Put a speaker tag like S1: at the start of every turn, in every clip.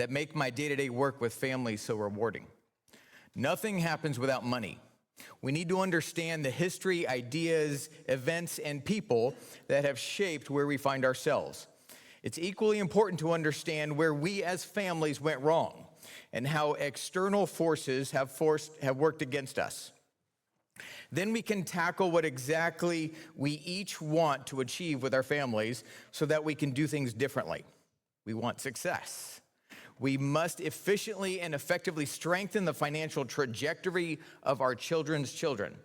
S1: that make my day-to-day work with family so rewarding. Nothing happens without money. We need to understand the history, ideas, events, and people that have shaped where we find ourselves. It's equally important to understand where we as families went wrong and how external forces have worked against us. Then we can tackle what exactly we each want to achieve with our families so that we can do things differently. We want success. We must efficiently and effectively strengthen the financial trajectory of our children's children.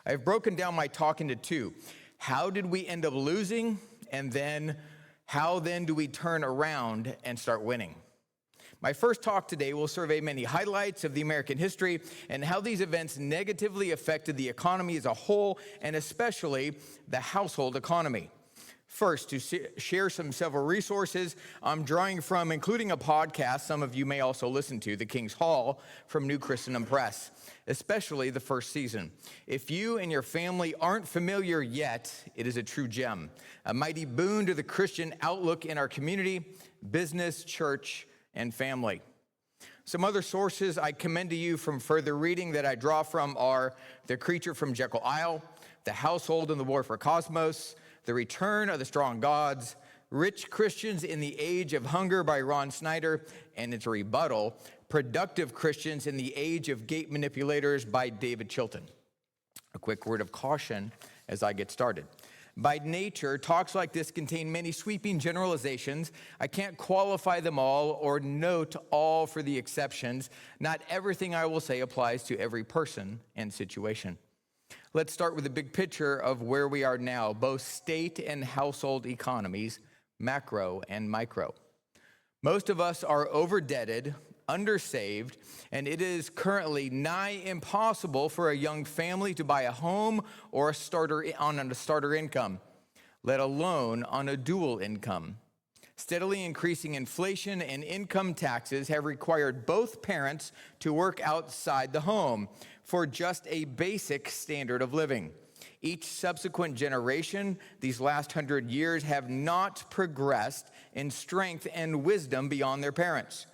S1: I've broken down my talk into two. How did we end up losing? And then, how then do we turn around and start winning? My first talk today will survey many highlights of the American history and how these events negatively affected the economy as a whole, and especially the household economy. First, to share several resources I'm drawing from, including a podcast some of you may also listen to, The King's Hall from New Christendom Press, especially the first season. If you and your family aren't familiar yet, it is a true gem, a mighty boon to the Christian outlook in our community, business, church, and family. Some other sources I commend to you from further reading that I draw from are The Creature from Jekyll Isle, The Household and the War for Cosmos, The Return of the Strong Gods, Rich Christians in the Age of Hunger by Ron Snyder, and its rebuttal, Productive Christians in the Age of Gate Manipulators by David Chilton. A quick word of caution as I get started. By nature, talks like this contain many sweeping generalizations. I can't qualify them all or note all for the exceptions. Not everything I will say applies to every person and situation. Let's start with the big picture of where we are now, both state and household economies, macro and micro. Most of us are overdebted, undersaved, and it is currently nigh impossible for a young family to buy a home or a starter income, let alone on a dual income. Steadily increasing inflation and income taxes have required both parents to work outside the home for just a basic standard of living. Each subsequent generation, these last 100 years, have not progressed in strength and wisdom beyond their parents.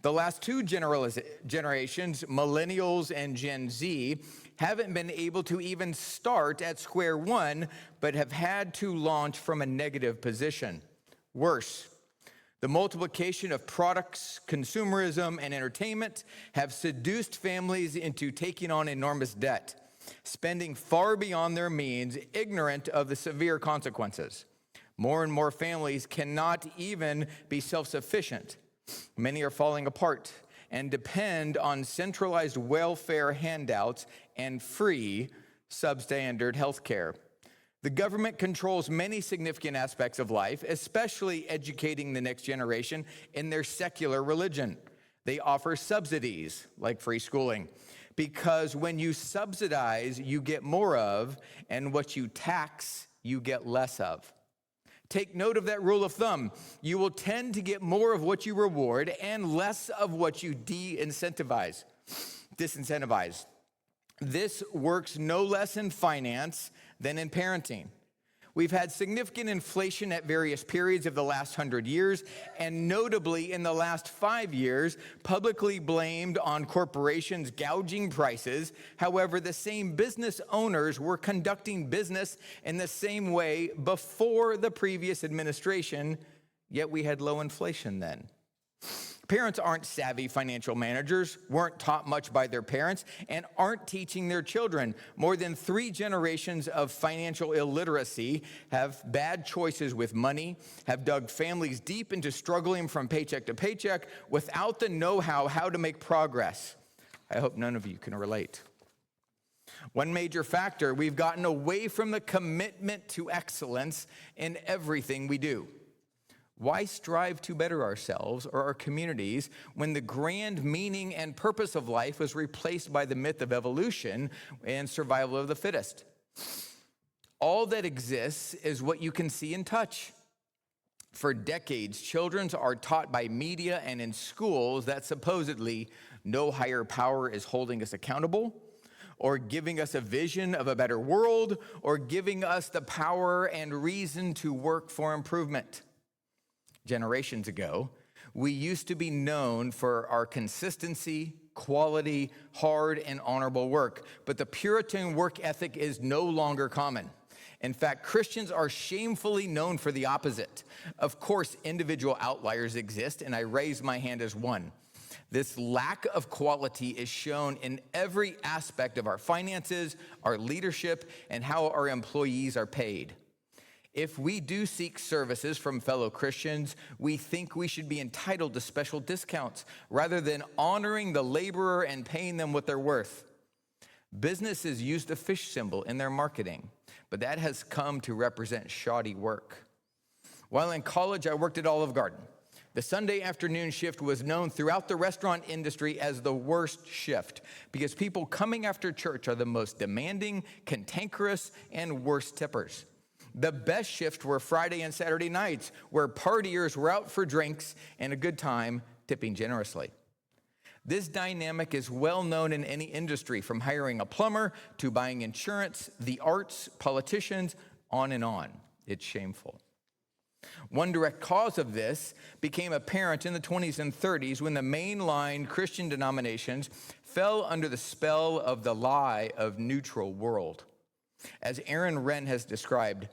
S1: The last two generations, millennials and Gen Z, haven't been able to even start at square one, but have had to launch from a negative position. Worse, the multiplication of products, consumerism, and entertainment have seduced families into taking on enormous debt, spending far beyond their means, ignorant of the severe consequences. More and more families cannot even be self-sufficient. Many are falling apart and depend on centralized welfare handouts and free substandard health care. The government controls many significant aspects of life, especially educating the next generation in their secular religion. They offer subsidies, like free schooling, because when you subsidize, you get more of, and what you tax, you get less of. Take note of that rule of thumb. You will tend to get more of what you reward and less of what you disincentivize. This works no less in finance than in parenting. We've had significant inflation at various periods of the last 100 years, and notably in the last 5 years, publicly blamed on corporations gouging prices. However, the same business owners were conducting business in the same way before the previous administration, yet we had low inflation then. Parents aren't savvy financial managers, weren't taught much by their parents, and aren't teaching their children. More than 3 generations of financial illiteracy have bad choices with money, have dug families deep into struggling from paycheck to paycheck without the know-how how to make progress. I hope none of you can relate. One major factor, we've gotten away from the commitment to excellence in everything we do. Why strive to better ourselves or our communities when the grand meaning and purpose of life was replaced by the myth of evolution and survival of the fittest? All that exists is what you can see and touch. For decades, children are taught by media and in schools that supposedly no higher power is holding us accountable, or giving us a vision of a better world, or giving us the power and reason to work for improvement. Generations ago, We used to be known for our consistency, quality, hard, and honorable work, but the Puritan work ethic is no longer common. In fact, Christians are shamefully known for the opposite. Of course, individual outliers exist, and I raise my hand as one. This lack of quality is shown in every aspect of our finances, our leadership, and how our employees are paid. If we do seek services from fellow Christians, we think we should be entitled to special discounts rather than honoring the laborer and paying them what they're worth. Businesses use the fish symbol in their marketing, but that has come to represent shoddy work. While in college, I worked at Olive Garden. The Sunday afternoon shift was known throughout the restaurant industry as the worst shift because people coming after church are the most demanding, cantankerous, and worst tippers. The best shift were Friday and Saturday nights, where partiers were out for drinks and a good time, tipping generously. This dynamic is well known in any industry, from hiring a plumber to buying insurance, the arts, politicians, on and on. It's shameful. One direct cause of this became apparent in the 20s and 30s when the mainline Christian denominations fell under the spell of the lie of neutral world. As Aaron Wren has described,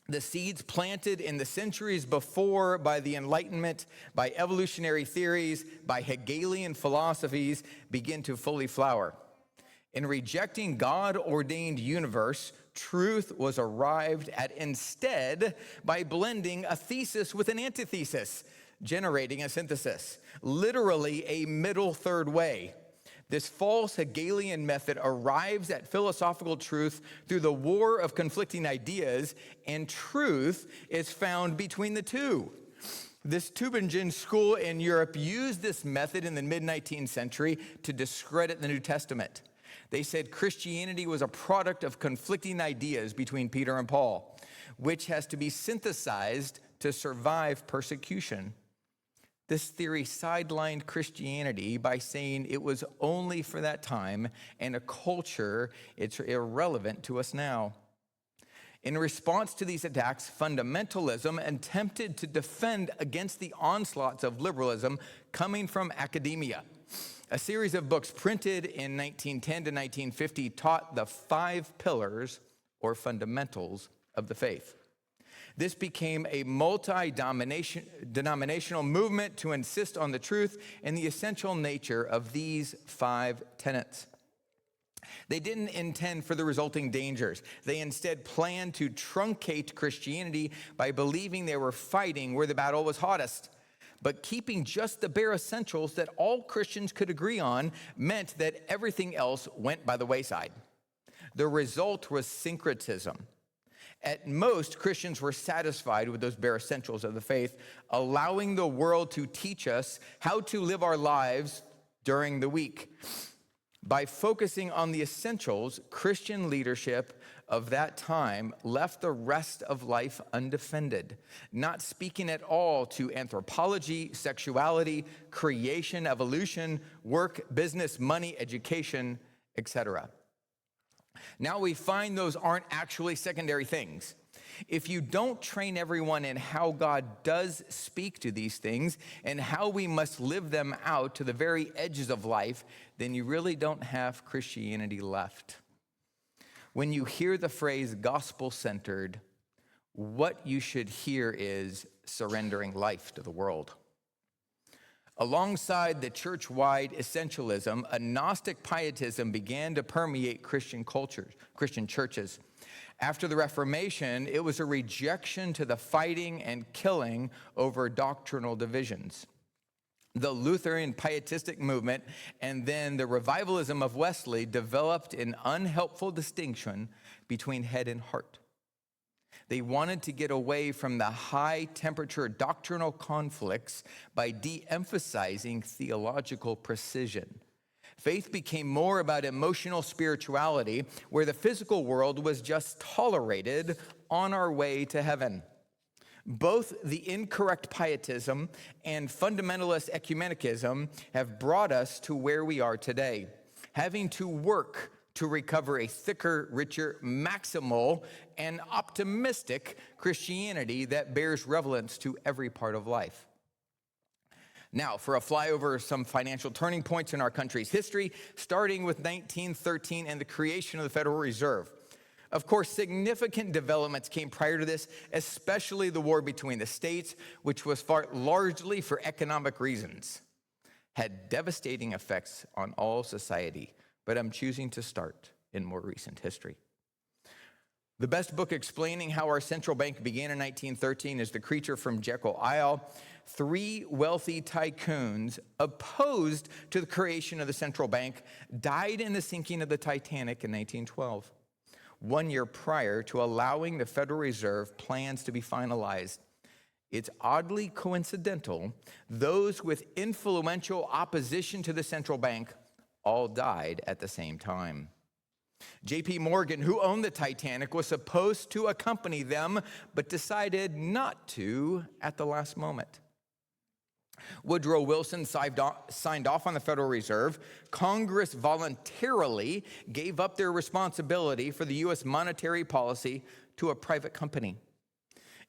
S1: the seeds planted in the centuries before by the Enlightenment, by evolutionary theories, by Hegelian philosophies begin to fully flower. In rejecting God-ordained universe, truth was arrived at instead by blending a thesis with an antithesis, generating a synthesis, literally a middle third way. This false Hegelian method arrives at philosophical truth through the war of conflicting ideas, and truth is found between the two. This Tübingen school in Europe used this method in the mid-19th century to discredit the New Testament. They said Christianity was a product of conflicting ideas between Peter and Paul, which has to be synthesized to survive persecution. This theory sidelined Christianity by saying it was only for that time and a culture it's irrelevant to us now. In response to these attacks, fundamentalism attempted to defend against the onslaughts of liberalism coming from academia. A series of books printed in 1910 to 1950 taught the 5 pillars or fundamentals of the faith. This became a multi-denominational movement to insist on the truth and the essential nature of these 5 tenets. They didn't intend for the resulting dangers. They instead planned to truncate Christianity by believing they were fighting where the battle was hottest. But keeping just the bare essentials that all Christians could agree on meant that everything else went by the wayside. The result was syncretism. At most, Christians were satisfied with those bare essentials of the faith, allowing the world to teach us how to live our lives during the week. By focusing on the essentials, Christian leadership of that time left the rest of life undefended, not speaking at all to anthropology, sexuality, creation, evolution, work, business, money, education, etc. Now we find those aren't actually secondary things. If you don't train everyone in how God does speak to these things and how we must live them out to the very edges of life, then you really don't have Christianity left. When you hear the phrase gospel-centered, what you should hear is surrendering life to the world. Alongside the church-wide essentialism, a Gnostic pietism began to permeate Christian churches. After the Reformation, it was a rejection to the fighting and killing over doctrinal divisions. The Lutheran pietistic movement and then the revivalism of Wesley developed an unhelpful distinction between head and heart. They wanted to get away from the high-temperature doctrinal conflicts by de-emphasizing theological precision. Faith became more about emotional spirituality, where the physical world was just tolerated on our way to heaven. Both the incorrect pietism and fundamentalist ecumenicism have brought us to where we are today, having to work to recover a thicker, richer, maximal, and optimistic Christianity that bears relevance to every part of life. Now, for a flyover of some financial turning points in our country's history, starting with 1913 and the creation of the Federal Reserve. Of course, significant developments came prior to this, especially the war between the states, which was fought largely for economic reasons, had devastating effects on all society. But I'm choosing to start in more recent history. The best book explaining how our central bank began in 1913 is The Creature from Jekyll Isle. Three wealthy tycoons opposed to the creation of the central bank died in the sinking of the Titanic in 1912, 1 year prior to allowing the Federal Reserve plans to be finalized. It's oddly coincidental, those with influential opposition to the central bank all died at the same time. J.P. Morgan, who owned the Titanic, was supposed to accompany them, but decided not to at the last moment. Woodrow Wilson signed off on the Federal Reserve. Congress voluntarily gave up their responsibility for the U.S. monetary policy to a private company.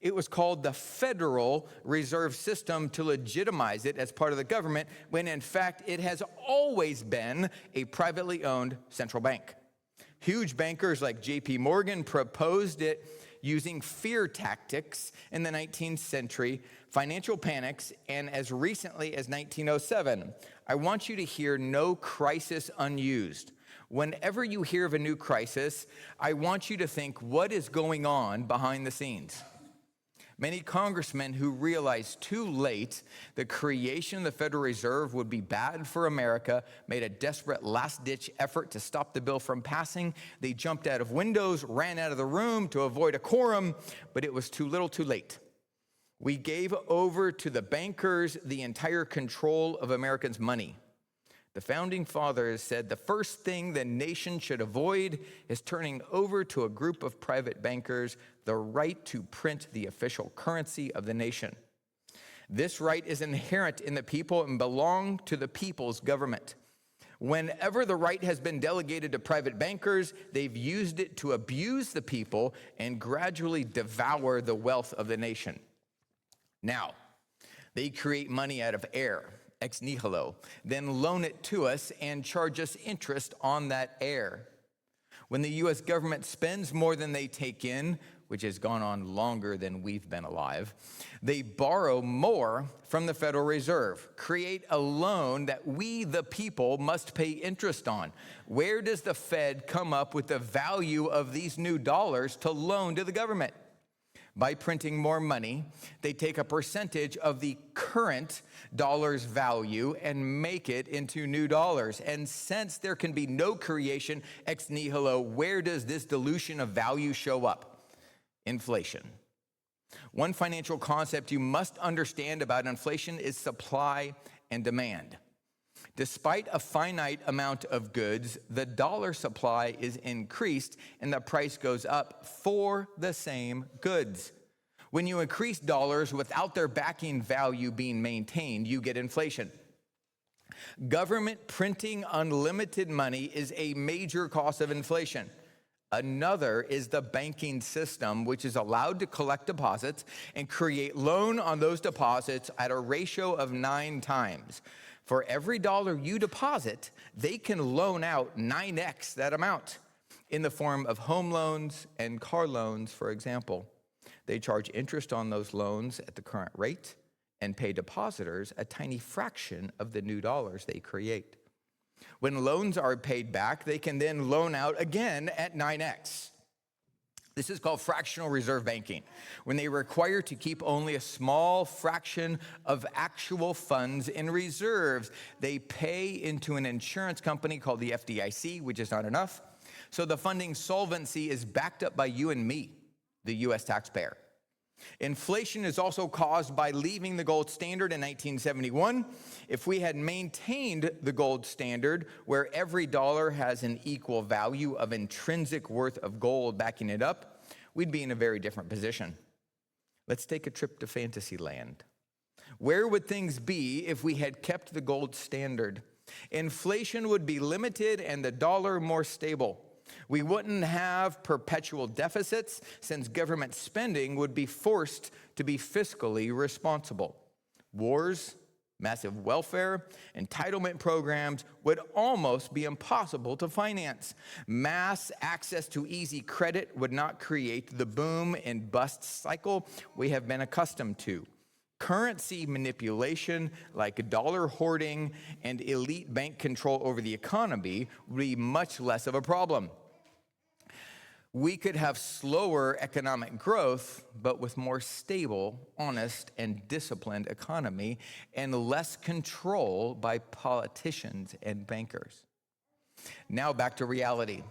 S1: It was called the Federal Reserve System to legitimize it as part of the government, when in fact it has always been a privately owned central bank. Huge bankers like J.P. Morgan proposed it using fear tactics in the 19th century, financial panics, and as recently as 1907. I want you to hear no crisis unused. Whenever you hear of a new crisis, I want you to think, what is going on behind the scenes? Many congressmen who realized too late the creation of the Federal Reserve would be bad for America made a desperate last-ditch effort to stop the bill from passing. They jumped out of windows, ran out of the room to avoid a quorum, but it was too little too late. We gave over to the bankers the entire control of Americans' money. The founding fathers said the first thing the nation should avoid is turning over to a group of private bankers the right to print the official currency of the nation. This right is inherent in the people and belongs to the people's government. Whenever the right has been delegated to private bankers, they've used it to abuse the people and gradually devour the wealth of the nation. Now, they create money out of air, ex nihilo, then loan it to us and charge us interest on that air. When the U.S. government spends more than they take in, which has gone on longer than we've been alive, they borrow more from the Federal Reserve, create a loan that we, the people, must pay interest on. Where does the Fed come up with the value of these new dollars to loan to the government? By printing more money, they take a percentage of the current dollar's value and make it into new dollars. And since there can be no creation ex nihilo, where does this dilution of value show up? Inflation. One financial concept you must understand about inflation is supply and demand. Despite a finite amount of goods, the dollar supply is increased and the price goes up for the same goods. When you increase dollars without their backing value being maintained, you get inflation. Government printing unlimited money is a major cause of inflation. Another is the banking system, which is allowed to collect deposits and create loan on those deposits at a ratio of 9 times. For every dollar you deposit, they can loan out 9x that amount in the form of home loans and car loans, for example. They charge interest on those loans at the current rate and pay depositors a tiny fraction of the new dollars they create. When loans are paid back, they can then loan out again at 9x. This is called fractional reserve banking, when they require to keep only a small fraction of actual funds in reserves. They pay into an insurance company called the FDIC, which is not enough. So the funding solvency is backed up by you and me, the U.S. taxpayer. Inflation is also caused by leaving the gold standard in 1971. If we had maintained the gold standard, where every dollar has an equal value of intrinsic worth of gold backing it up, we'd be in a very different position. Let's take a trip to fantasy land. Where would things be if we had kept the gold standard? Inflation would be limited and the dollar more stable. We wouldn't have perpetual deficits, since government spending would be forced to be fiscally responsible. Wars Massive welfare, entitlement programs would almost be impossible to finance. Mass access to easy credit would not create the boom and bust cycle we have been accustomed to. Currency manipulation, like dollar hoarding and elite bank control over the economy, would be much less of a problem. We could have slower economic growth, but with more stable, honest, and disciplined economy and less control by politicians and bankers. Now back to reality.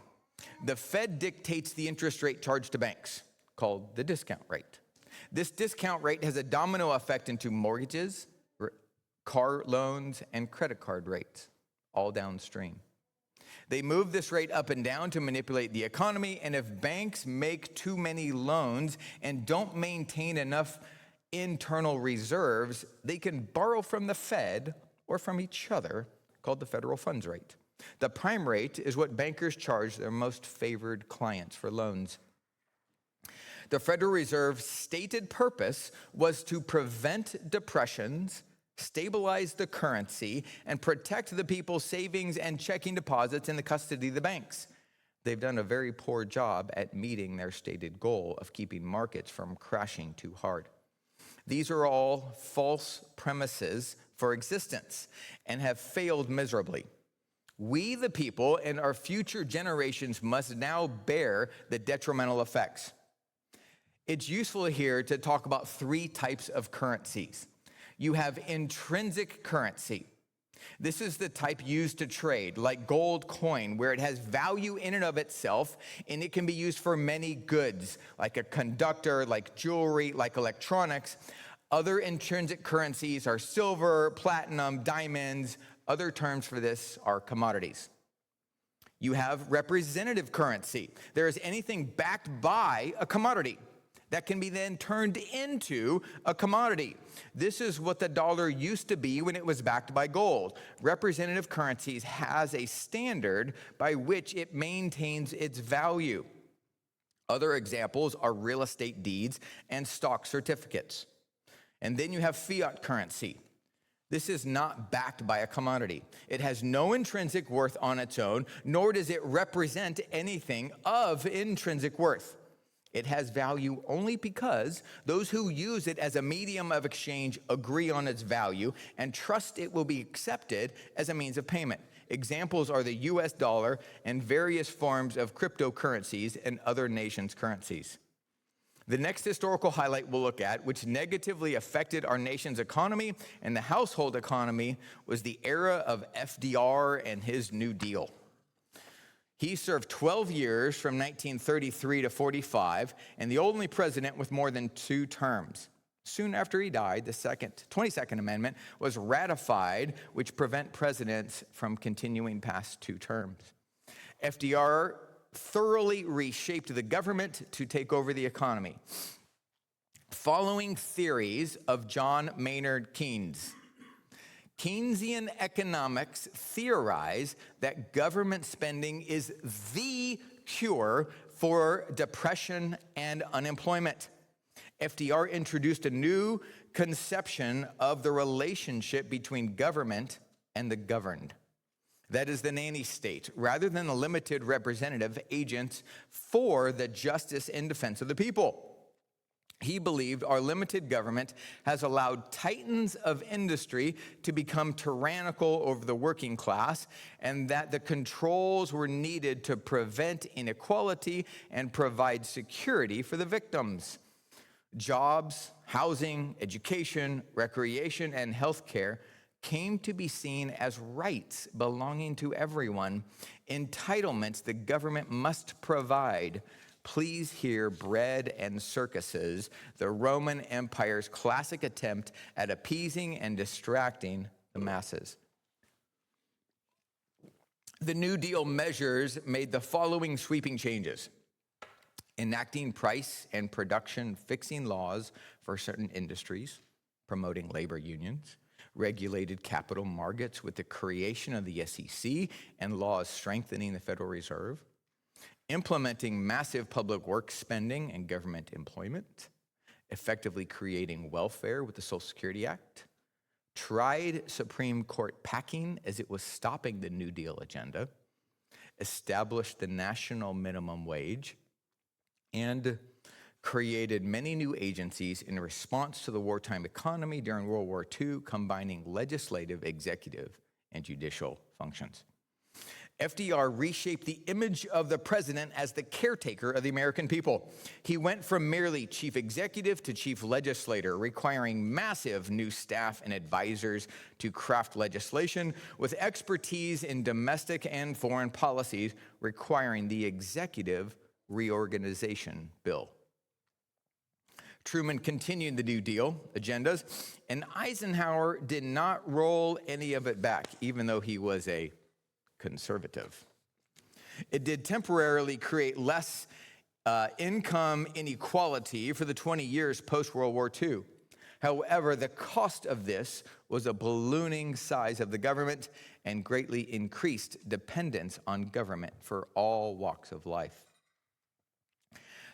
S1: The Fed dictates the interest rate charged to banks, called the discount rate. This discount rate has a domino effect into mortgages, car loans, and credit card rates, all downstream. They move this rate up and down to manipulate the economy, and if banks make too many loans and don't maintain enough internal reserves, they can borrow from the Fed or from each other, called the federal funds rate. The prime rate is what bankers charge their most favored clients for loans. The Federal Reserve's stated purpose was to prevent depressions, stabilize the currency, and protect the people's savings and checking deposits in the custody of the banks. They've done a very poor job at meeting their stated goal of keeping markets from crashing too hard. These are all false premises for existence and have failed miserably. We, the people, and our future generations must now bear the detrimental effects. It's useful here to talk about three types of currencies. You have intrinsic currency. This is the type used to trade, like gold coin, where it has value in and of itself, and it can be used for many goods, like a conductor, like jewelry, like electronics. Other intrinsic currencies are silver, platinum, diamonds. Other terms for this are commodities. You have representative currency. There is anything backed by a commodity that can be then turned into a commodity. This is what the dollar used to be when it was backed by gold. Representative currencies has a standard by which it maintains its value. Other examples are real estate deeds and stock certificates. And then you have fiat currency. This is not backed by a commodity. It has no intrinsic worth on its own, nor does it represent anything of intrinsic worth. It has value only because those who use it as a medium of exchange agree on its value and trust it will be accepted as a means of payment. Examples are the US dollar and various forms of cryptocurrencies and other nations' currencies. The next historical highlight we'll look at, which negatively affected our nation's economy and the household economy, was the era of FDR and his New Deal. He served 12 years from 1933 to 45, and the only president with more than 2 terms. Soon after he died, the 22nd Amendment was ratified, which prevent presidents from continuing past 2 terms. FDR thoroughly reshaped the government to take over the economy. Following theories of John Maynard Keynes, Keynesian economics theorize that government spending is the cure for depression and unemployment. FDR introduced a new conception of the relationship between government and the governed. That is the nanny state, rather than the limited representative agents for the justice and defense of the people. He believed our limited government has allowed titans of industry to become tyrannical over the working class, and that the controls were needed to prevent inequality and provide security for the victims. Jobs, housing, education, recreation, and healthcare came to be seen as rights belonging to everyone, entitlements the government must provide. Please hear bread and circuses, the Roman Empire's classic attempt at appeasing and distracting the masses. The New Deal measures made the following sweeping changes: enacting price and production fixing laws for certain industries, promoting labor unions, regulated capital markets with the creation of the SEC and laws strengthening the Federal Reserve, implementing massive public works spending and government employment, effectively creating welfare with the Social Security Act, tried Supreme Court packing as it was stopping the New Deal agenda, established the national minimum wage, and created many new agencies in response to the wartime economy during World War II, combining legislative, executive, and judicial functions. FDR reshaped the image of the president as the caretaker of the American people. He went from merely chief executive to chief legislator, requiring massive new staff and advisors to craft legislation with expertise in domestic and foreign policies, requiring the executive reorganization bill. Truman continued the New Deal agendas, and Eisenhower did not roll any of it back, even though he was a conservative. It did temporarily create less income inequality for the 20 years post-World War II. However, the cost of this was a ballooning size of the government and greatly increased dependence on government for all walks of life.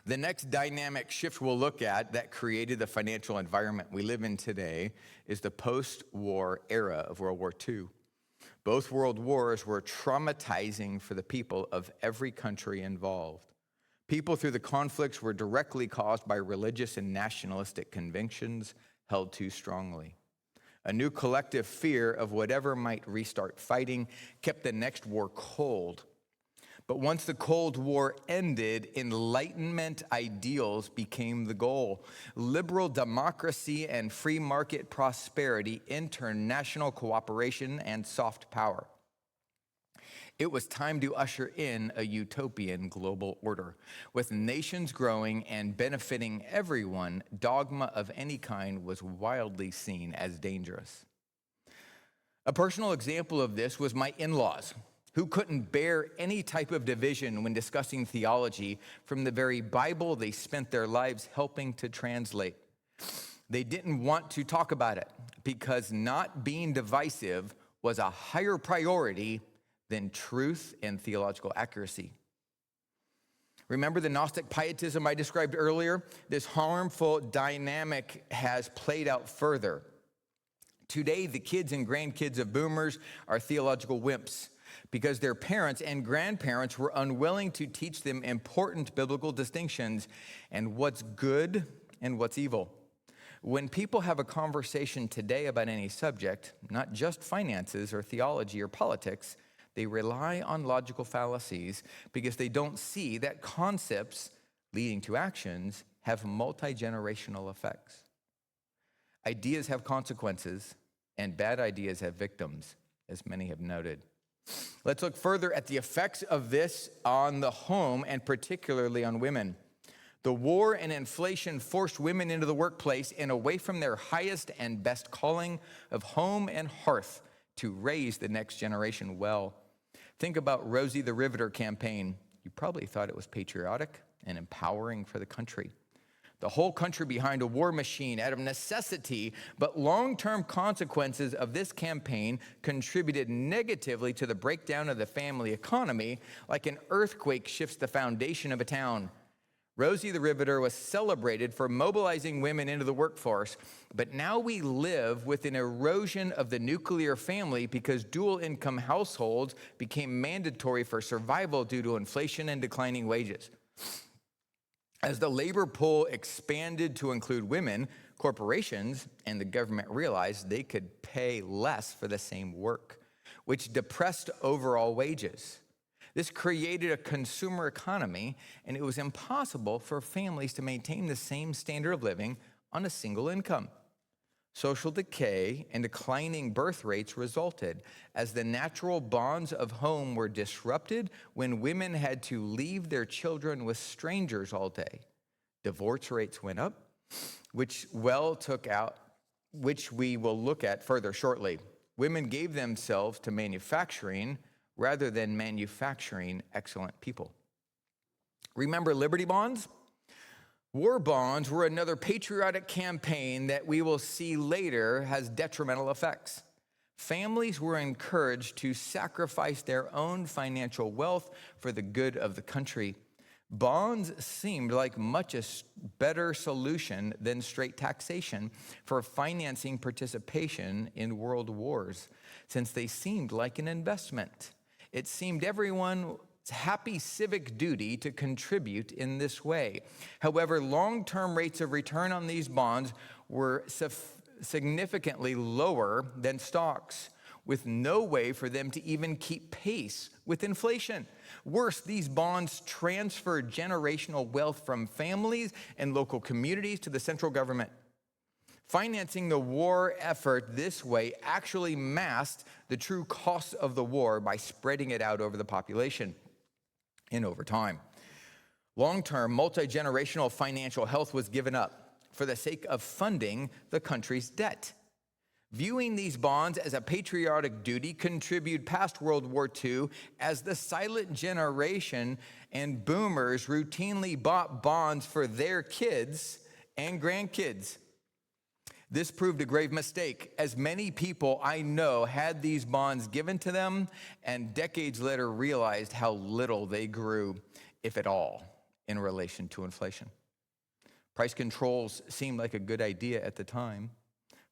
S1: The next dynamic shift we'll look at that created the financial environment we live in today is the post-war era of World War II. Both world wars were traumatizing for the people of every country involved. People through the conflicts were directly caused by religious and nationalistic convictions held too strongly. A new collective fear of whatever might restart fighting kept the next war cold. But once the Cold War ended, Enlightenment ideals became the goal. Liberal democracy and free market prosperity, international cooperation, and soft power. It was time to usher in a utopian global order. With nations growing and benefiting everyone, dogma of any kind was wildly seen as dangerous. A personal example of this was my in-laws, who couldn't bear any type of division when discussing theology from the very Bible they spent their lives helping to translate. They didn't want to talk about it because not being divisive was a higher priority than truth and theological accuracy. Remember the Gnostic pietism I described earlier? This harmful dynamic has played out further. Today, the kids and grandkids of boomers are theological wimps, because their parents and grandparents were unwilling to teach them important biblical distinctions and what's good and what's evil. When people have a conversation today about any subject, not just finances or theology or politics, they rely on logical fallacies because they don't see that concepts leading to actions have multi-generational effects. Ideas have consequences, and bad ideas have victims, as many have noted. Let's look further at the effects of this on the home and particularly on women. The war and inflation forced women into the workplace and away from their highest and best calling of home and hearth to raise the next generation well. Think about Rosie the Riveter campaign. You probably thought it was patriotic and empowering for the country. The whole country behind a war machine out of necessity, but long-term consequences of this campaign contributed negatively to the breakdown of the family economy, like an earthquake shifts the foundation of a town. Rosie the Riveter was celebrated for mobilizing women into the workforce, but now we live with an erosion of the nuclear family because dual-income households became mandatory for survival due to inflation and declining wages. As the labor pool expanded to include women, corporations and the government realized they could pay less for the same work, which depressed overall wages. This created a consumer economy, and it was impossible for families to maintain the same standard of living on a single income. Social decay and declining birth rates resulted as the natural bonds of home were disrupted when women had to leave their children with strangers all day. Divorce rates went up, which we will look at further shortly. Women gave themselves to manufacturing rather than manufacturing excellent people. Remember Liberty Bonds? War bonds were another patriotic campaign that we will see later has detrimental effects. Families were encouraged to sacrifice their own financial wealth for the good of the country. Bonds seemed like much a better solution than straight taxation for financing participation in world wars, since they seemed like an investment. It seemed everyone's happy civic duty to contribute in this way. However, long-term rates of return on these bonds were significantly lower than stocks, with no way for them to even keep pace with inflation. Worse, these bonds transferred generational wealth from families and local communities to the central government. Financing the war effort this way actually masked the true costs of the war by spreading it out over the population and over time. Long-term, multi-generational financial health was given up for the sake of funding the country's debt. Viewing these bonds as a patriotic duty contributed past World War II as the silent generation and boomers routinely bought bonds for their kids and grandkids. This proved a grave mistake, as many people I know had these bonds given to them and decades later realized how little they grew, if at all, in relation to inflation. Price controls seemed like a good idea at the time.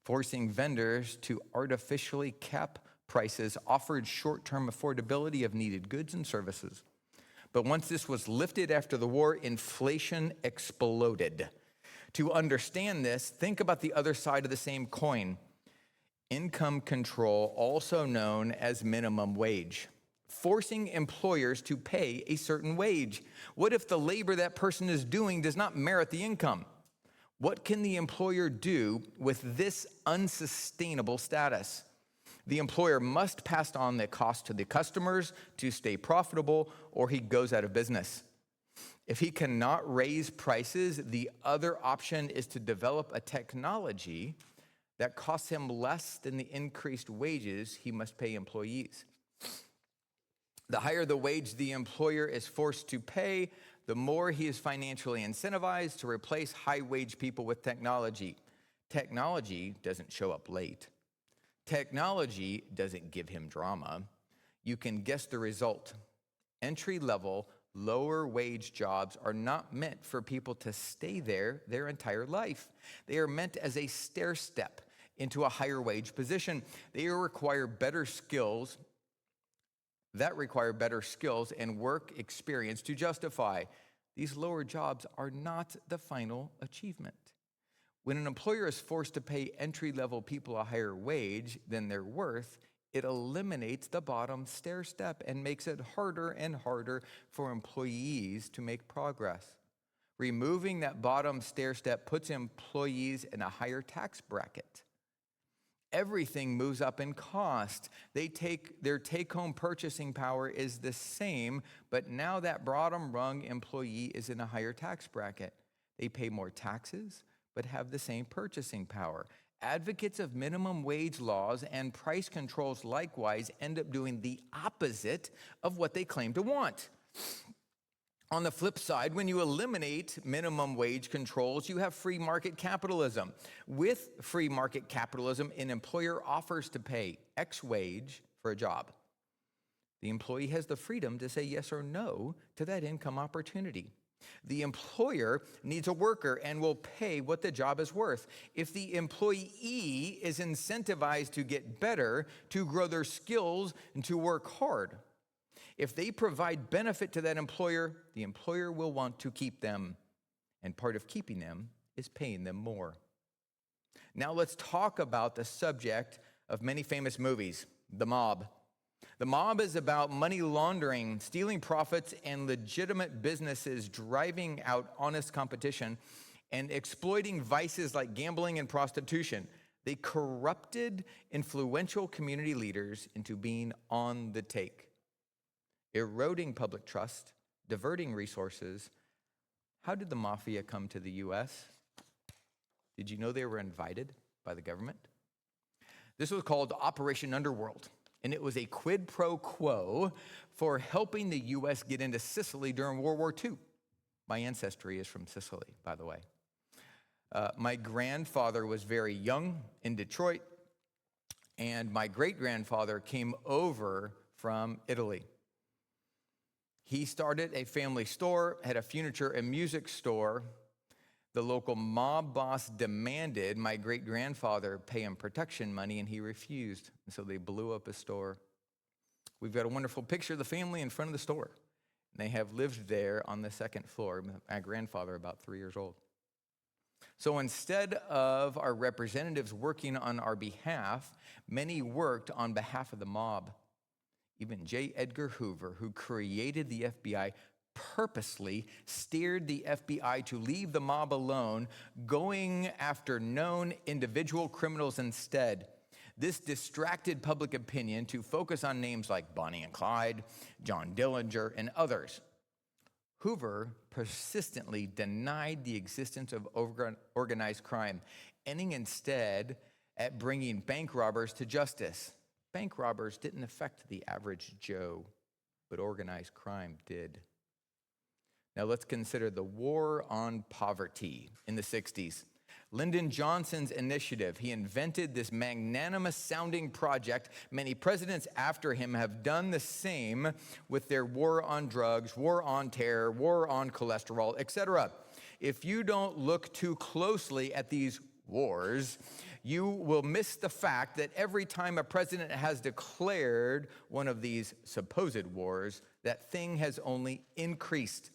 S1: Forcing vendors to artificially cap prices offered short-term affordability of needed goods and services. But once this was lifted after the war, inflation exploded. To understand this, think about the other side of the same coin. Income control, also known as minimum wage. Forcing employers to pay a certain wage. What if the labor that person is doing does not merit the income? What can the employer do with this unsustainable status? The employer must pass on the cost to the customers to stay profitable, or he goes out of business. If he cannot raise prices, the other option is to develop a technology that costs him less than the increased wages he must pay employees. The higher the wage the employer is forced to pay, the more he is financially incentivized to replace high-wage people with technology. Technology doesn't show up late. Technology doesn't give him drama. You can guess the result. Entry-level, lower-wage jobs are not meant for people to stay there their entire life. They are meant as a stair step into a higher-wage position. They require better skills and work experience to justify. These lower jobs are not the final achievement. When an employer is forced to pay entry-level people a higher wage than they're worth, it eliminates the bottom stair step and makes it harder and harder for employees to make progress. Removing that bottom stair step puts employees in a higher tax bracket. Everything moves up in cost. Their take-home purchasing power is the same, but now that bottom rung employee is in a higher tax bracket. They pay more taxes, but have the same purchasing power. Advocates of minimum wage laws and price controls likewise end up doing the opposite of what they claim to want. On the flip side, when you eliminate minimum wage controls, you have free market capitalism. With free market capitalism, an employer offers to pay X wage for a job. The employee has the freedom to say yes or no to that income opportunity. The employer needs a worker and will pay what the job is worth. If the employee is incentivized to get better, to grow their skills, and to work hard, if they provide benefit to that employer, the employer will want to keep them. And part of keeping them is paying them more. Now let's talk about the subject of many famous movies, The Mob. The Mob is about money laundering, stealing profits, and legitimate businesses driving out honest competition and exploiting vices like gambling and prostitution. They corrupted influential community leaders into being on the take, eroding public trust, diverting resources. How did the mafia come to the U.S.? Did you know they were invited by the government? This was called Operation Underworld, and it was a quid pro quo for helping the U.S. get into Sicily during World War II. My ancestry is from Sicily, by the way. My grandfather was very young in Detroit, and my great-grandfather came over from Italy. He started a family store, had a furniture and music store. The local mob boss demanded my great-grandfather pay him protection money, and he refused. And so they blew up his store. We've got a wonderful picture of the family in front of the store. They have lived there on the second floor. My grandfather, about 3 years old. So instead of our representatives working on our behalf, many worked on behalf of the mob. Even J. Edgar Hoover, who created the FBI, purposely steered the FBI to leave the mob alone, going after known individual criminals instead. This distracted public opinion to focus on names like Bonnie and Clyde, John Dillinger, and others. Hoover persistently denied the existence of organized crime, ending instead at bringing bank robbers to justice. Bank robbers didn't affect the average Joe, but organized crime did. Now let's consider the war on poverty in the 60s. Lyndon Johnson's initiative. He invented this magnanimous-sounding project. Many presidents after him have done the same with their war on drugs, war on terror, war on cholesterol, etc. If you don't look too closely at these wars, you will miss the fact that every time a president has declared one of these supposed wars, that thing has only increased.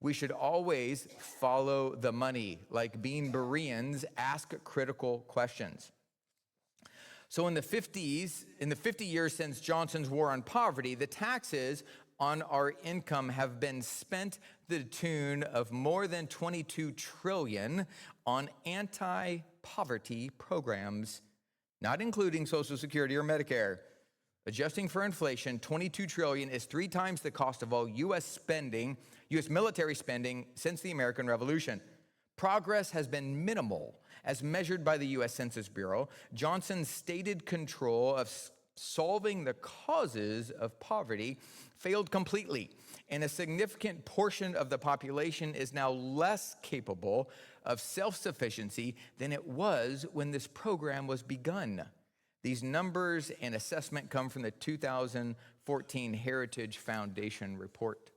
S1: We should always follow the money. Like being Bereans, ask critical questions. So in the 50 years since Johnson's war on poverty, the taxes on our income have been spent to the tune of more than $22 trillion on anti-poverty programs, not including Social Security or Medicare. Adjusting for inflation, $22 trillion is 3 times the cost of all U.S. military spending since the American Revolution. Progress has been minimal, as measured by the U.S. Census Bureau. Johnson's stated control of solving the causes of poverty failed completely, and a significant portion of the population is now less capable of self-sufficiency than it was when this program was begun. These numbers and assessment come from the 2014 Heritage Foundation report.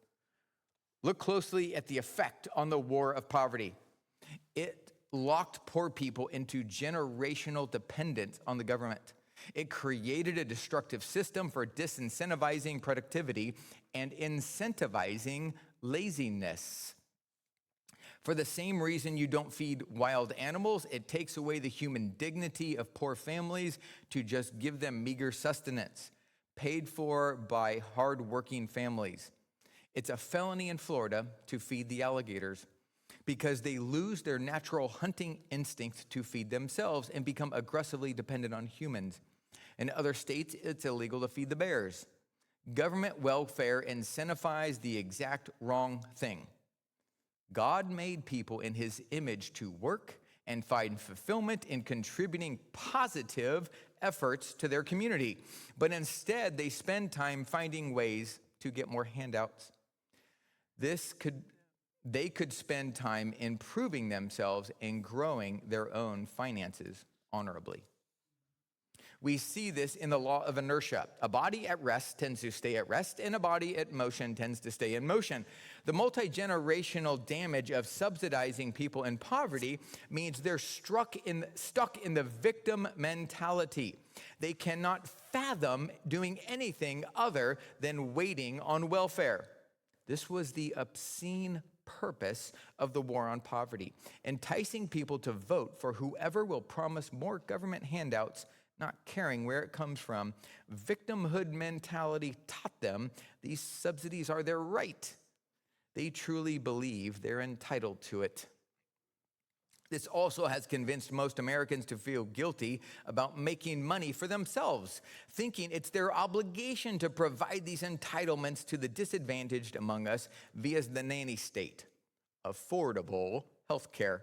S1: Look closely at the effect on the war of poverty. It locked poor people into generational dependence on the government. It created a destructive system for disincentivizing productivity and incentivizing laziness. For the same reason you don't feed wild animals, it takes away the human dignity of poor families to just give them meager sustenance, paid for by hardworking families. It's a felony in Florida to feed the alligators because they lose their natural hunting instinct to feed themselves and become aggressively dependent on humans. In other states, it's illegal to feed the bears. Government welfare incentivizes the exact wrong thing. God made people in his image to work and find fulfillment in contributing positive efforts to their community. But instead, they spend time finding ways to get more handouts. They could spend time improving themselves and growing their own finances honorably. We see this in the law of inertia. A body at rest tends to stay at rest, and a body at motion tends to stay in motion. The multi-generational damage of subsidizing people in poverty means they're stuck in the victim mentality. They cannot fathom doing anything other than waiting on welfare. This was the obscene purpose of the war on poverty, enticing people to vote for whoever will promise more government handouts, not caring where it comes from. Victimhood mentality taught them these subsidies are their right. They truly believe they're entitled to it. This also has convinced most Americans to feel guilty about making money for themselves, thinking it's their obligation to provide these entitlements to the disadvantaged among us via the nanny state, affordable health care.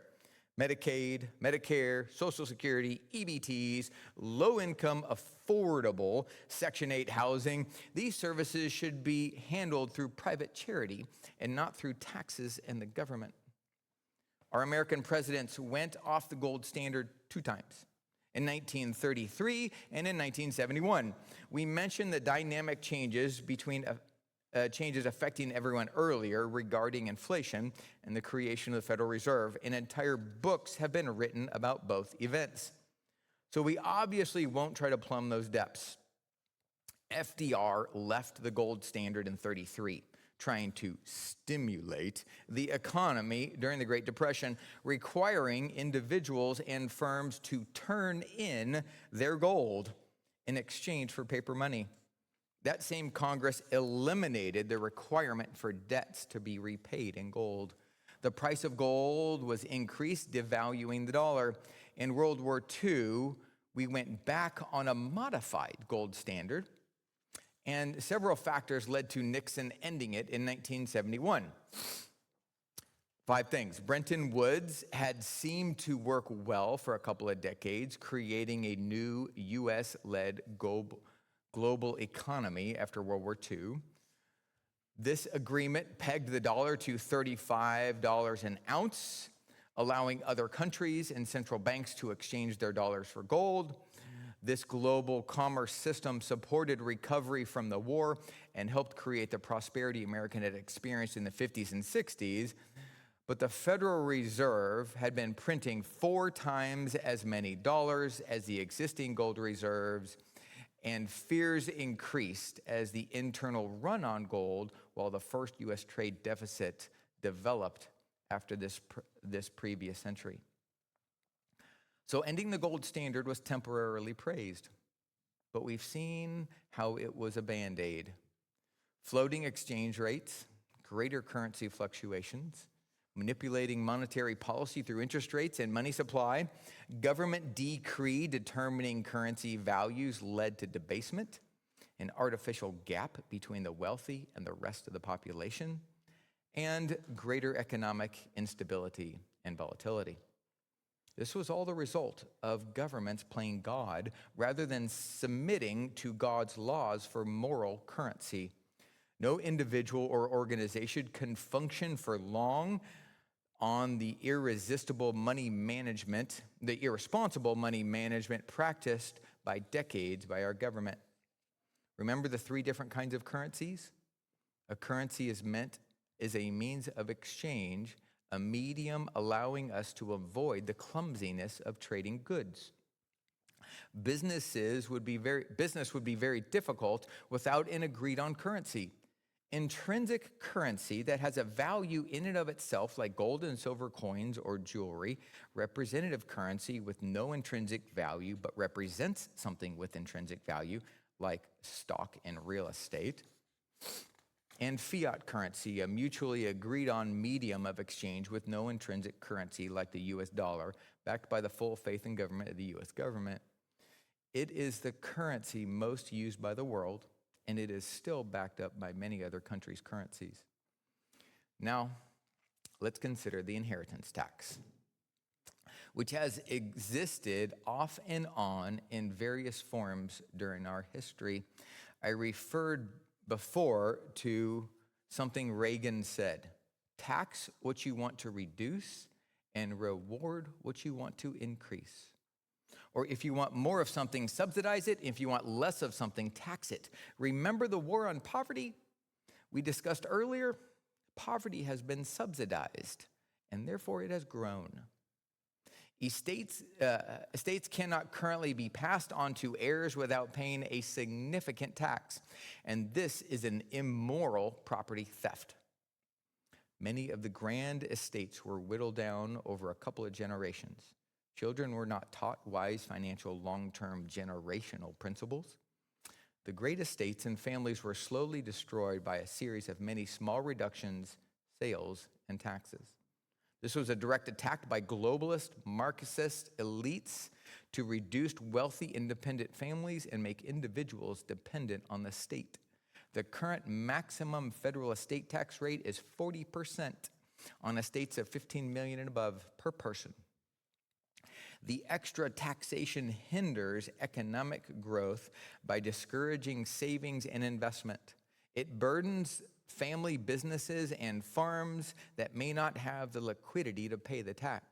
S1: Medicaid, Medicare, Social Security, EBTs, low-income, affordable Section 8 housing. These services should be handled through private charity and not through taxes and the government. Our American presidents went off the gold standard 2 times, in 1933 and in 1971. We mentioned the dynamic changes between changes affecting everyone earlier regarding inflation and the creation of the Federal Reserve, and entire books have been written about both events. So we obviously won't try to plumb those depths. FDR left the gold standard in 33, trying to stimulate the economy during the Great Depression, requiring individuals and firms to turn in their gold in exchange for paper money. That same Congress eliminated the requirement for debts to be repaid in gold. The price of gold was increased, devaluing the dollar. In World War II, we went back on a modified gold standard, and several factors led to Nixon ending it in 1971. 5 things. Bretton Woods had seemed to work well for a couple of decades, creating a new U.S.-led global economy after World War II. This agreement pegged the dollar to $35 an ounce, allowing other countries and central banks to exchange their dollars for gold. This global commerce system supported recovery from the war and helped create the prosperity America had experienced in the 50s and 60s. But the Federal Reserve had been printing 4 times as many dollars as the existing gold reserves, and fears increased as the internal run on gold, while the first U.S. trade deficit developed after this previous century. So ending the gold standard was temporarily praised, but we've seen how it was a Band-Aid. Floating exchange rates, greater currency fluctuations, manipulating monetary policy through interest rates and money supply, government decree determining currency values led to debasement, an artificial gap between the wealthy and the rest of the population, and greater economic instability and volatility. This was all the result of governments playing God rather than submitting to God's laws for moral currency. No individual or organization can function for long on the irresponsible money management practiced by decades by our government. Remember the 3 different kinds of currencies? A currency is a means of exchange, a medium allowing us to avoid the clumsiness of trading goods. Business would be very difficult without an agreed on currency. Intrinsic currency that has a value in and of itself, like gold and silver coins or jewelry, representative currency with no intrinsic value but represents something with intrinsic value, like stock and real estate, and fiat currency, a mutually agreed on medium of exchange with no intrinsic currency, like the US dollar, backed by the full faith and government of the US government. It is the currency most used by the world, and it is still backed up by many other countries' currencies. Now, let's consider the inheritance tax, which has existed off and on in various forms during our history. I referred before to something Reagan said: tax what you want to reduce and reward what you want to increase. Or if you want more of something, subsidize it. If you want less of something, tax it. Remember the war on poverty we discussed earlier? Poverty has been subsidized, and therefore it has grown. Estates cannot currently be passed on to heirs without paying a significant tax, and this is an immoral property theft. Many of the grand estates were whittled down over a couple of generations. Children were not taught wise financial long-term generational principles. The great estates and families were slowly destroyed by a series of many small reductions, sales, and taxes. This was a direct attack by globalist, Marxist elites to reduce wealthy, independent families and make individuals dependent on the state. The current maximum federal estate tax rate is 40% on estates of $15 million and above per person. The extra taxation hinders economic growth by discouraging savings and investment. It burdens family businesses and farms that may not have the liquidity to pay the tax.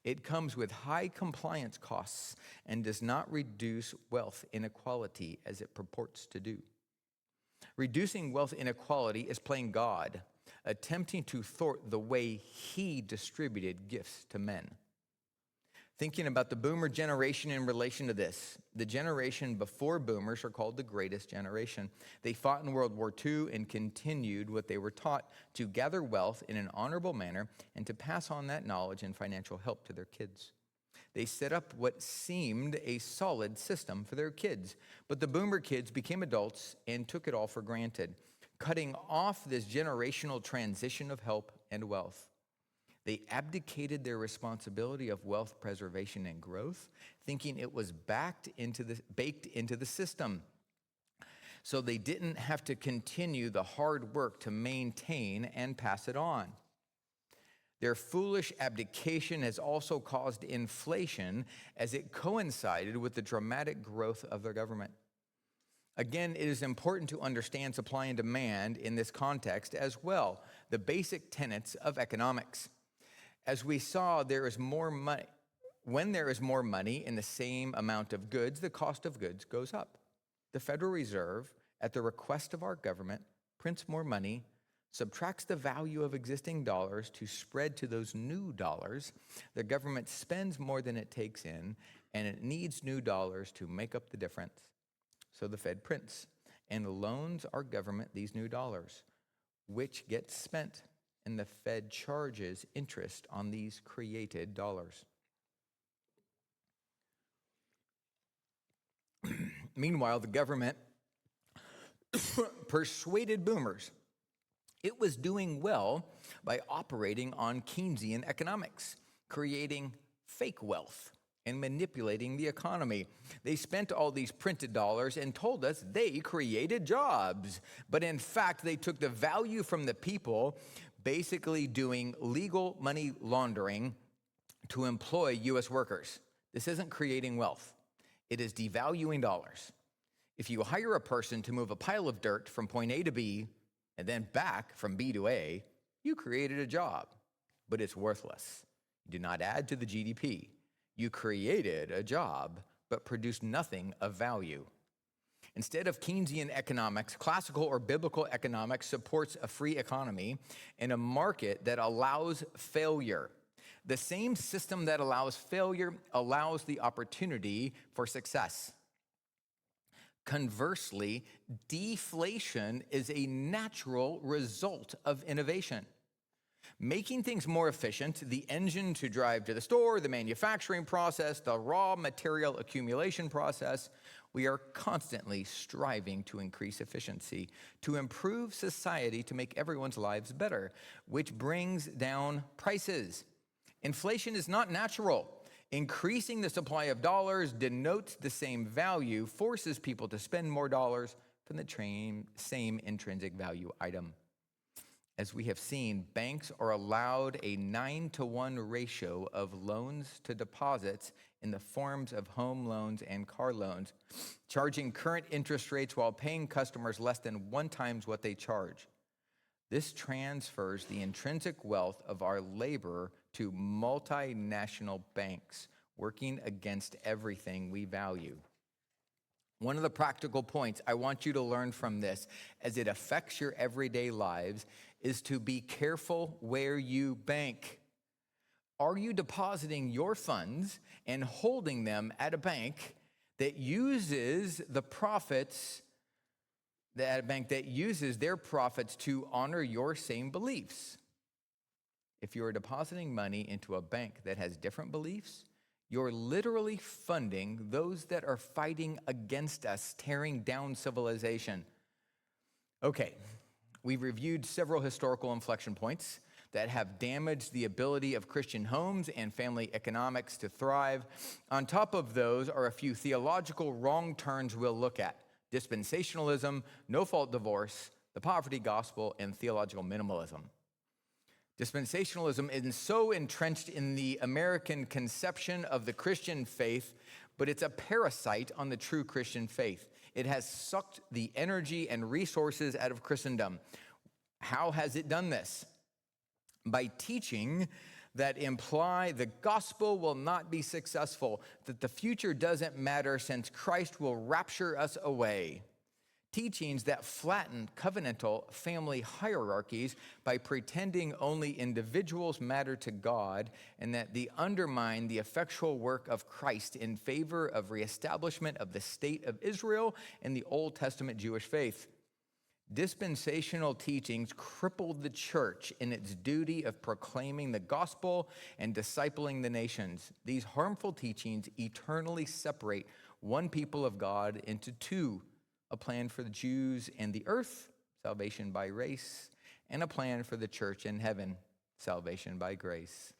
S1: It comes with high compliance costs and does not reduce wealth inequality as it purports to do. Reducing wealth inequality is playing God, attempting to thwart the way he distributed gifts to men. Thinking about the boomer generation in relation to this, the generation before boomers are called the greatest generation. They fought in World War II and continued what they were taught to gather wealth in an honorable manner and to pass on that knowledge and financial help to their kids. They set up what seemed a solid system for their kids, but the boomer kids became adults and took it all for granted, cutting off this generational transition of help and wealth. They abdicated their responsibility of wealth preservation and growth, thinking it was baked into the system. So they didn't have to continue the hard work to maintain and pass it on. Their foolish abdication has also caused inflation as it coincided with the dramatic growth of their government. Again, it is important to understand supply and demand in this context as well, the basic tenets of economics. As we saw, there is more money. When there is more money in the same amount of goods, the cost of goods goes up. The Federal Reserve, at the request of our government, prints more money, subtracts the value of existing dollars to spread to those new dollars. The government spends more than it takes in, and it needs new dollars to make up the difference. So the Fed prints and loans our government these new dollars, which gets spent. And the Fed charges interest on these created dollars. Meanwhile, the government persuaded boomers it was doing well by operating on Keynesian economics, creating fake wealth and manipulating the economy. They spent all these printed dollars and told us they created jobs. But in fact, they took the value from the people, basically doing legal money laundering to employ U.S. workers. This isn't creating wealth. It is devaluing dollars. If you hire a person to move a pile of dirt from point A to B and then back from B to A, you created a job, but it's worthless. You did not add to the GDP. You created a job, but produced nothing of value. Instead of Keynesian economics, classical or biblical economics supports a free economy and a market that allows failure. The same system that allows failure allows the opportunity for success. Conversely, deflation is a natural result of innovation. Making things more efficient, the engine to drive to the store, the manufacturing process, the raw material accumulation process, we are constantly striving to increase efficiency, to improve society, to make everyone's lives better, which brings down prices. Inflation is not natural. Increasing the supply of dollars denotes the same value, forces people to spend more dollars from the same intrinsic value item. As we have seen, banks are allowed a 9-to-1 ratio of loans to deposits in the forms of home loans and car loans, charging current interest rates while paying customers less than 1 times what they charge. This transfers the intrinsic wealth of our labor to multinational banks, working against everything we value. One of the practical points I want you to learn from this, as it affects your everyday lives, is to be careful where you bank. Are you depositing your funds and holding them at a bank that uses the profits, that uses their profits to honor your same beliefs? If you are depositing money into a bank that has different beliefs, you're literally funding those that are fighting against us, tearing down civilization. Okay, we've reviewed several historical inflection points that have damaged the ability of Christian homes and family economics to thrive. On top of those are a few theological wrong turns we'll look at: dispensationalism, no-fault divorce, the poverty gospel, and theological minimalism. Dispensationalism is so entrenched in the American conception of the Christian faith, but it's a parasite on the true Christian faith. It has sucked the energy and resources out of Christendom. How has it done this? By teaching that imply the gospel will not be successful, that the future doesn't matter since Christ will rapture us away. Teachings that flatten covenantal family hierarchies by pretending only individuals matter to God, and that they undermine the effectual work of Christ in favor of reestablishment of the state of Israel and the Old Testament Jewish faith. Dispensational teachings crippled the church in its duty of proclaiming the gospel and discipling the nations. These harmful teachings eternally separate one people of God into two: a plan for the Jews and the earth, salvation by race, and a plan for the church in heaven, salvation by grace.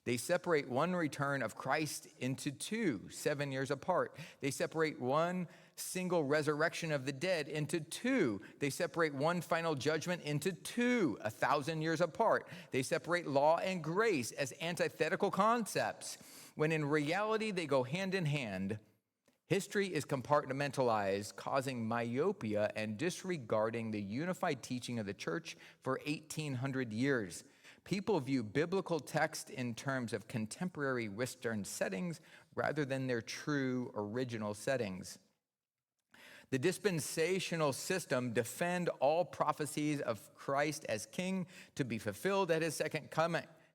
S1: They separate one return of Christ into two, 7 years apart. They separate one single resurrection of the dead into two. They separate one final judgment into two, 1,000 years apart. They separate law and grace as antithetical concepts, when in reality they go hand in hand. History is compartmentalized, causing myopia and disregarding the unified teaching of the church for 1,800 years. People view biblical text in terms of contemporary Western settings rather than their true original settings. The dispensational system defend all prophecies of Christ as king to be fulfilled at his second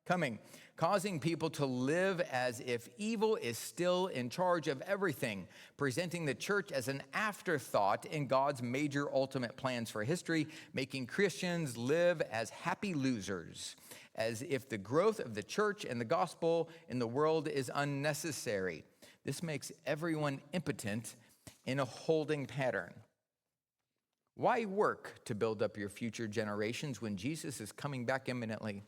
S1: coming, causing people to live as if evil is still in charge of everything, presenting the church as an afterthought in God's major ultimate plans for history, making Christians live as happy losers, as if the growth of the church and the gospel in the world is unnecessary. This makes everyone impotent in a holding pattern. Why work to build up your future generations when Jesus is coming back imminently?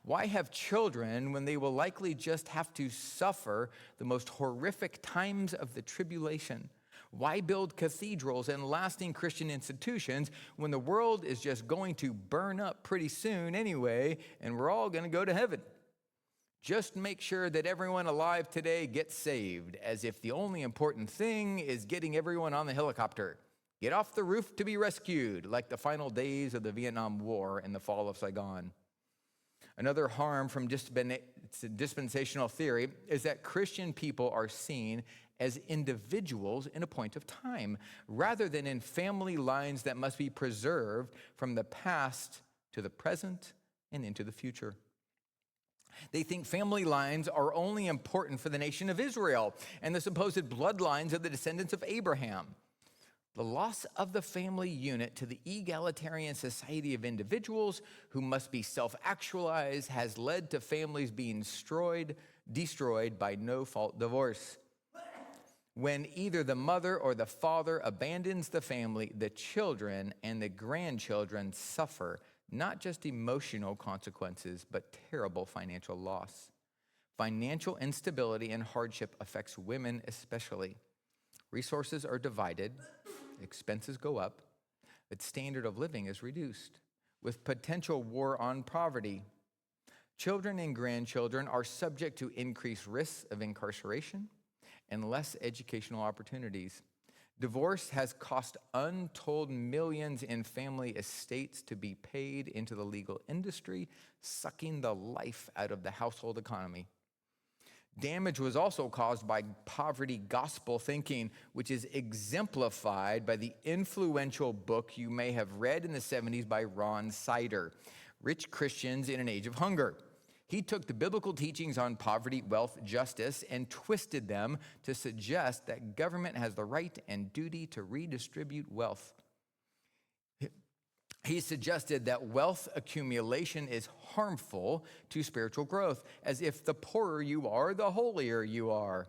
S1: Why have children when they will likely just have to suffer the most horrific times of the tribulation? Why build cathedrals and lasting Christian institutions when the world is just going to burn up pretty soon anyway, and we're all going to go to heaven? Just make sure that everyone alive today gets saved, as if the only important thing is getting everyone on the helicopter. Get off the roof to be rescued, like the final days of the Vietnam War and the fall of Saigon. Another harm from dispensational theory is that Christian people are seen as individuals in a point of time, rather than in family lines that must be preserved from the past to the present and into the future. They think family lines are only important for the nation of Israel and the supposed bloodlines of the descendants of Abraham. The loss of the family unit to the egalitarian society of individuals who must be self-actualized has led to families being destroyed by no-fault divorce. When either the mother or the father abandons the family, the children and the grandchildren suffer not just emotional consequences, but terrible financial loss. Financial instability and hardship affects women especially. Resources are divided, expenses go up, but standard of living is reduced, with potential war on poverty. Children and grandchildren are subject to increased risks of incarceration and less educational opportunities. Divorce has cost untold millions in family estates to be paid into the legal industry, sucking the life out of the household economy. Damage was also caused by poverty gospel thinking, which is exemplified by the influential book you may have read in the 70s by Ron Sider, Rich Christians in an Age of Hunger. He took the biblical teachings on poverty, wealth, justice, and twisted them to suggest that government has the right and duty to redistribute wealth. He suggested that wealth accumulation is harmful to spiritual growth, as if the poorer you are, the holier you are.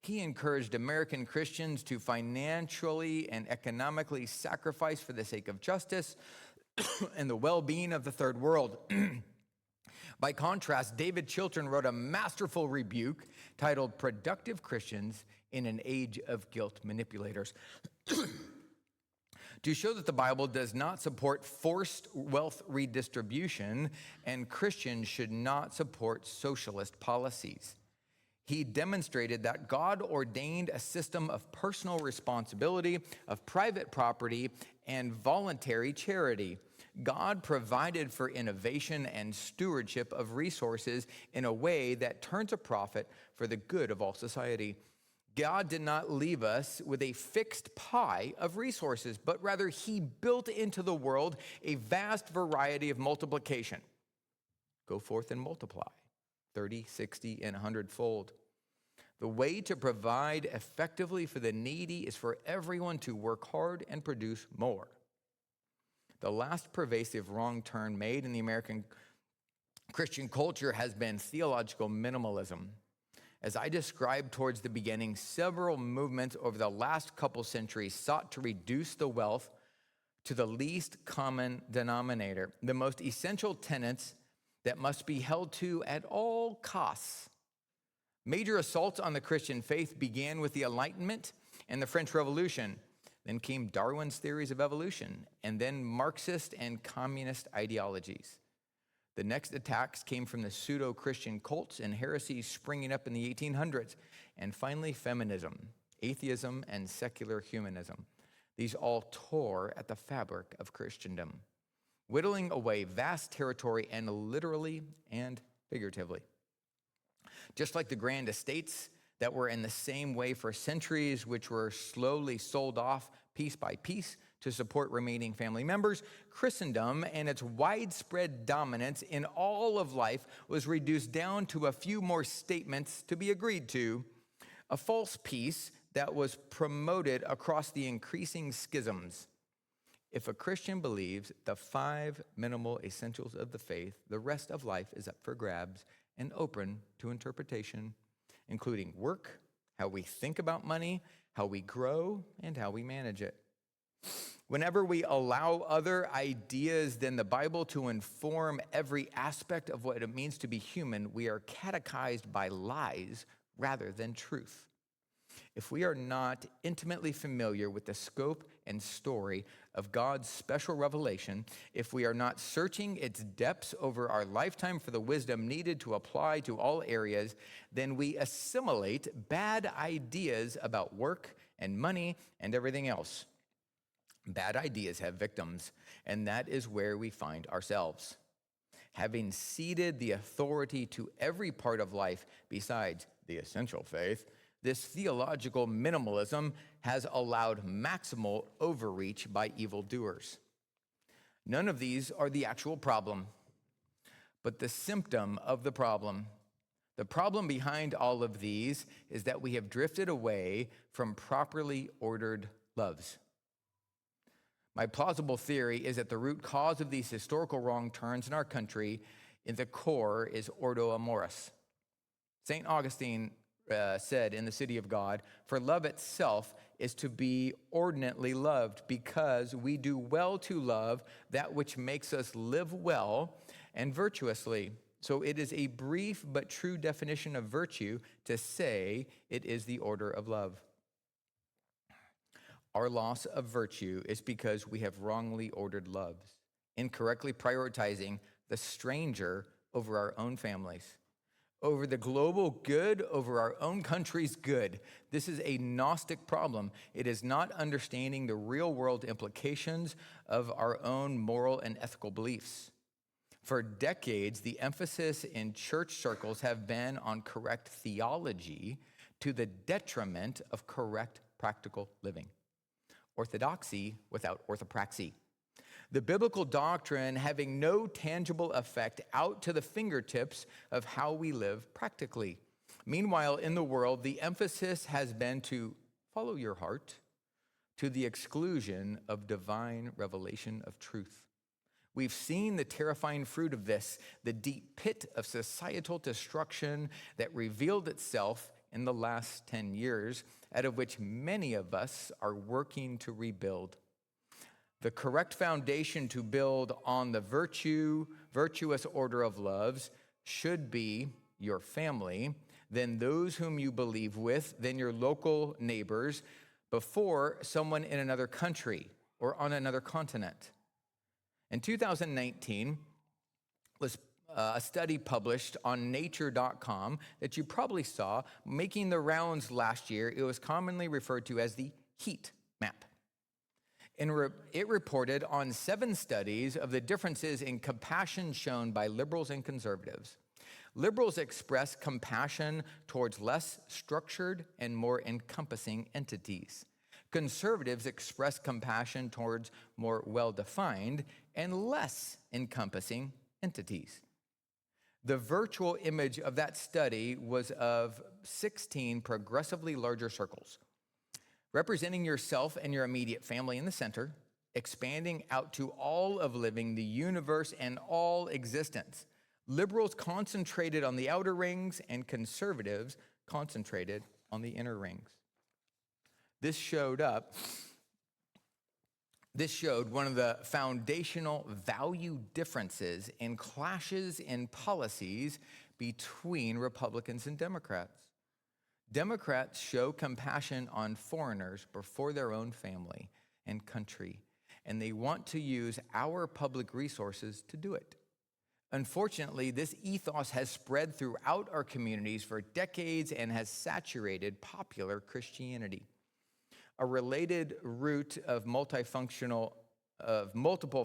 S1: He encouraged American Christians to financially and economically sacrifice for the sake of justice and the well-being of the third world. By contrast, David Chilton wrote a masterful rebuke titled Productive Christians in an Age of Guilt Manipulators. To show that the Bible does not support forced wealth redistribution and Christians should not support socialist policies. He demonstrated that God ordained a system of personal responsibility, of private property, and voluntary charity. God provided for innovation and stewardship of resources in a way that turns a profit for the good of all society. God did not leave us with a fixed pie of resources, but rather he built into the world a vast variety of multiplication. Go forth and multiply, 30, 60, and 100-fold. The way to provide effectively for the needy is for everyone to work hard and produce more. The last pervasive wrong turn made in the American Christian culture has been theological minimalism. As I described towards the beginning, several movements over the last couple centuries sought to reduce the wealth to the least common denominator, the most essential tenets that must be held to at all costs. Major assaults on the Christian faith began with the Enlightenment and the French Revolution. Then came Darwin's theories of evolution, and then Marxist and communist ideologies. The next attacks came from the pseudo-Christian cults and heresies springing up in the 1800s, and finally feminism, atheism, and secular humanism. These all tore at the fabric of Christendom, whittling away vast territory and literally and figuratively. Just like the grand estates that were in the same way for centuries, which were slowly sold off piece by piece to support remaining family members, Christendom and its widespread dominance in all of life was reduced down to a few more statements to be agreed to, a false peace that was promoted across the increasing schisms. If a Christian believes the 5 minimal essentials of the faith, the rest of life is up for grabs and open to interpretation, including work, how we think about money, how we grow, and how we manage it. Whenever we allow other ideas than the Bible to inform every aspect of what it means to be human, we are catechized by lies rather than truth. If we are not intimately familiar with the scope and story of God's special revelation, if we are not searching its depths over our lifetime for the wisdom needed to apply to all areas, then we assimilate bad ideas about work and money and everything else. Bad ideas have victims, and that is where we find ourselves. Having ceded the authority to every part of life besides the essential faith, this theological minimalism has allowed maximal overreach by evildoers. None of these are the actual problem, but the symptom of the problem. The problem behind all of these is that we have drifted away from properly ordered loves. My plausible theory is that the root cause of these historical wrong turns in our country, in the core, is ordo amoris. St. Augustine said in the City of God, "For love itself is to be ordinately loved, because we do well to love that which makes us live well and virtuously." So it is a brief but true definition of virtue to say it is the order of love. Our loss of virtue is because we have wrongly ordered loves, incorrectly prioritizing the stranger over our own families, over the global good, over our own country's good. This is a Gnostic problem. It is not understanding the real-world implications of our own moral and ethical beliefs. For decades, the emphasis in church circles have been on correct theology to the detriment of correct practical living. Orthodoxy without orthopraxy. The biblical doctrine having no tangible effect out to the fingertips of how we live practically. Meanwhile, in the world, the emphasis has been to follow your heart to the exclusion of divine revelation of truth. We've seen the terrifying fruit of this, the deep pit of societal destruction that revealed itself in the last 10 years, out of which many of us are working to rebuild. The correct foundation to build on the virtuous order of loves should be your family, then those whom you believe with, then your local neighbors, before someone in another country or on another continent. In 2019 was a study published on nature.com that you probably saw making the rounds last year. It was commonly referred to as the heat map. And it reported on 7 studies of the differences in compassion shown by liberals and conservatives. Liberals express compassion towards less structured and more encompassing entities. Conservatives express compassion towards more well-defined and less encompassing entities. The virtual image of that study was of 16 progressively larger circles, representing yourself and your immediate family in the center, expanding out to all of living, the universe, and all existence. Liberals concentrated on the outer rings, and conservatives concentrated on the inner rings. This showed one of the foundational value differences and clashes in policies between Republicans and Democrats. Democrats show compassion on foreigners before their own family and country, and they want to use our public resources to do it. Unfortunately, this ethos has spread throughout our communities for decades and has saturated popular Christianity. A related root of multiple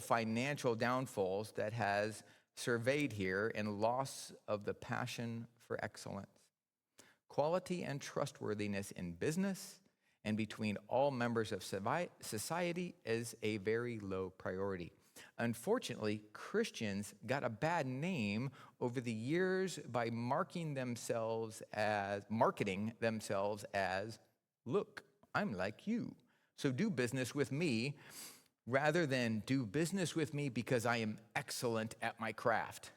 S1: financial downfalls that has surveyed here and loss of the passion for excellence. Quality and trustworthiness in business and between all members of society is a very low priority. Unfortunately, Christians got a bad name over the years by marketing themselves as, look, I'm like you, so do business with me, rather than do business with me because I am excellent at my craft.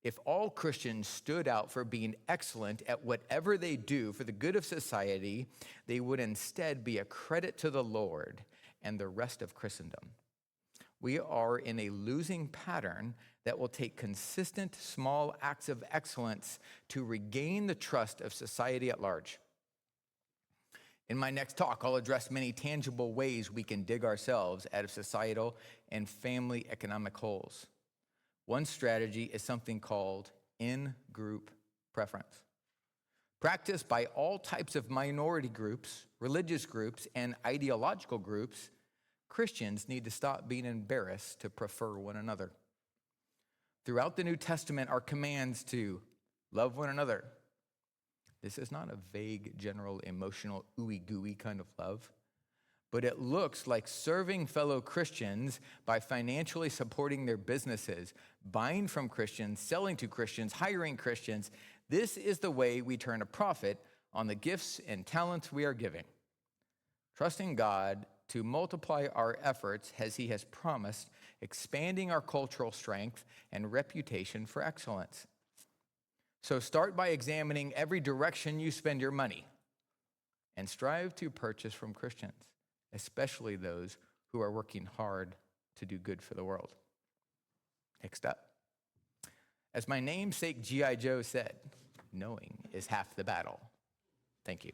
S1: If all Christians stood out for being excellent at whatever they do for the good of society, they would instead be a credit to the Lord and the rest of Christendom. We are in a losing pattern that will take consistent small acts of excellence to regain the trust of society at large. In my next talk, I'll address many tangible ways we can dig ourselves out of societal and family economic holes. One strategy is something called in-group preference. Practiced by all types of minority groups, religious groups, and ideological groups, Christians need to stop being embarrassed to prefer one another. Throughout the New Testament are commands to love one another. This is not a vague, general, emotional, ooey-gooey kind of love, but it looks like serving fellow Christians by financially supporting their businesses, buying from Christians, selling to Christians, hiring Christians. This is the way we turn a profit on the gifts and talents we are giving. Trusting God to multiply our efforts as He has promised, expanding our cultural strength and reputation for excellence. So start by examining every direction you spend your money and strive to purchase from Christians, especially those who are working hard to do good for the world. Next up, as my namesake G.I. Joe said, knowing is half the battle. Thank you.